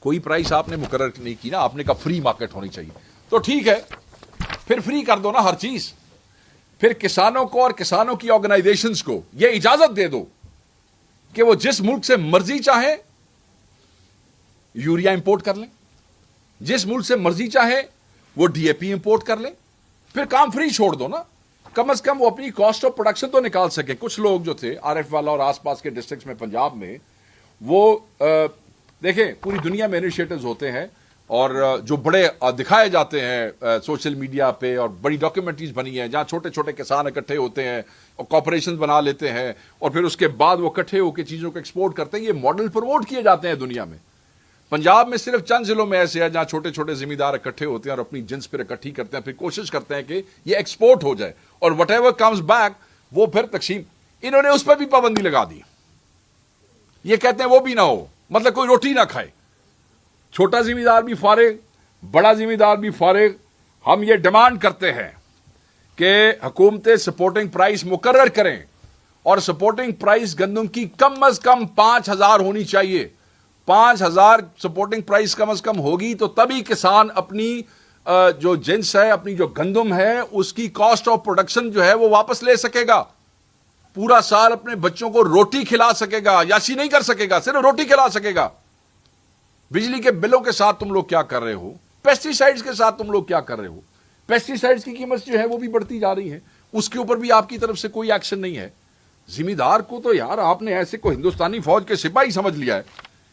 कोई प्राइस आपने मुकर्रर नहीं की ना, आपने कहा फ्री मार्केट होनी चाहिए, तो ठीक है, फिर फ्री कर दो ना हर चीज। फिर किसानों को और किसानों की ऑर्गेनाइजेशंस को यह इजाजत दे दो कि वो जिस मुल्क से मर्जी चाहे यूरिया इंपोर्ट कर लें, जिस मुल्क से मर्जी चाहे वो डीएपी इंपोर्ट कर लें, फिर काम फ्री छोड़ दो ना। कम से कम वो अपनी कॉस्ट ऑफ प्रोडक्शन तो निकाल सके। कुछ लोग जो थे आरएफ वाला और आसपास के डिस्ट्रिक्ट्स में पंजाब में, वो देखें पूरी दुनिया में इनिशिएटिव्स होते हैं और जो बड़े दिखाए जाते हैं सोशल मीडिया पे, और बड़ी डॉक्यूमेंट्रीज बनी है जहां छोटे छोटे किसान इकट्ठे होते हैं और कॉर्पोरेशन बना लेते हैं और फिर उसके बाद वो इकट्ठे होकर चीजों को एक्सपोर्ट करते हैं। ये मॉडल प्रमोट किए जाते हैं दुनिया में। पंजाब में सिर्फ चंद जिलों में ऐसे है जहां छोटे छोटे जिम्मेदार इकट्ठे होते हैं और अपनी जिन्स पर इकट्ठी करते हैं, फिर कोशिश करते हैं कि ये एक्सपोर्ट हो जाए और वट एवर कम्स बैक वो फिर तकसीम। इन्होंने उस पर भी पाबंदी लगा दी। ये कहते हैं वो भी ना हो, मतलब कोई रोटी ना खाए, छोटा जिम्मेदार भी फारिग, बड़ा जिम्मेदार भी फारिग। हम ये डिमांड करते हैं कि हुकूमतें सपोर्टिंग प्राइस मुकर्रर करें और सपोर्टिंग प्राइस गंदम की कम अज कम 5,000 होनी चाहिए। 5,000 सपोर्टिंग प्राइस कम से कम होगी तो तभी किसान अपनी जो जिन्स है, अपनी जो गंदम है, उसकी कॉस्ट ऑफ प्रोडक्शन जो है वो वापस ले सकेगा। पूरा साल अपने बच्चों को रोटी खिला सकेगा, याशी नहीं कर सकेगा, सिर्फ रोटी खिला सकेगा। बिजली के बिलों के साथ तुम लोग क्या कर रहे हो, पेस्टिसाइड्स के साथ तुम लोग क्या कर रहे हो। पेस्टिसाइड्स की कीमत जो है वो भी बढ़ती जा रही है, उसके ऊपर भी आपकी तरफ से कोई एक्शन नहीं है। जिम्मेदार को तो यार आपने ऐसे को हिंदुस्तानी फौज के सिपाही समझ लिया है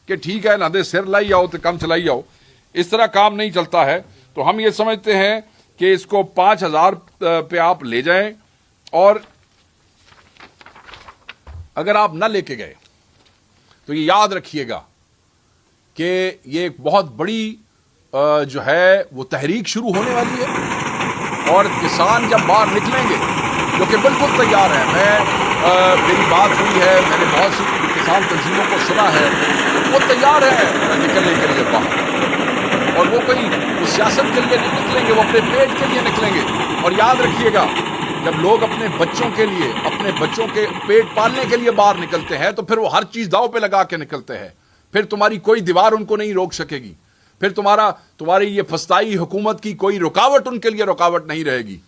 कि ठीक है ना दे सिर लाई आओ तो कम चलाई आओ। इस तरह काम नहीं चलता है। तो हम ये समझते हैं कि इसको 5,000 पे आप ले जाएं, और अगर आप ना लेके गए तो ये याद रखिएगा कि ये एक बहुत बड़ी जो है वो तहरीक शुरू होने वाली है और किसान जब बाहर निकलेंगे, जो कि बिल्कुल तैयार है, मेरी बात हुई है, मैंने बहुत सी किसान तंजीमों को सुना है, वो तैयार है निकलने के लिए बाहर, और वो कोई सियासत के लिए नहीं निकलेंगे, वो अपने पेट के लिए निकलेंगे। और याद रखिएगा, जब लोग अपने बच्चों के लिए, अपने बच्चों के पेट पालने के लिए बाहर निकलते हैं तो फिर वो हर चीज दांव पे लगा के निकलते हैं। फिर तुम्हारी कोई दीवार उनको नहीं रोक सकेगी, फिर तुम्हारी ये फस्ताई हुकूमत की कोई रुकावट उनके लिए रुकावट नहीं रहेगी,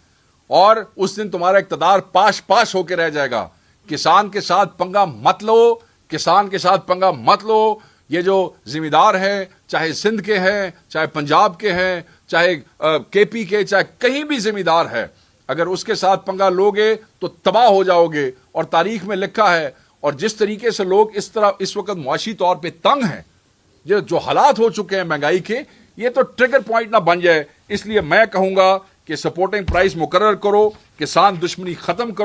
और उस दिन तुम्हारा इक़्तिदार पाश पाश होकर रह जाएगा। किसान के साथ पंगा मत लो, किसान के साथ पंगा मत लो। ये जो जिम्मेदार हैं, चाहे सिंध के हैं, चाहे पंजाब के हैं, चाहे केपी के, चाहे कहीं भी जिम्मेदार है, अगर उसके साथ पंगा लोगे तो तबाह हो जाओगे। और तारीख में लिखा है, और जिस तरीके से लोग इस तरह इस वक्त मुआशी तौर पे तंग हैं, जो हालात हो चुके हैं महंगाई के, ये तो ट्रिगर पॉइंट ना बन जाए। इसलिए मैं कहूंगा कि सपोर्टिंग प्राइस मुकर्रर करो, किसान दुश्मनी खत्म करो।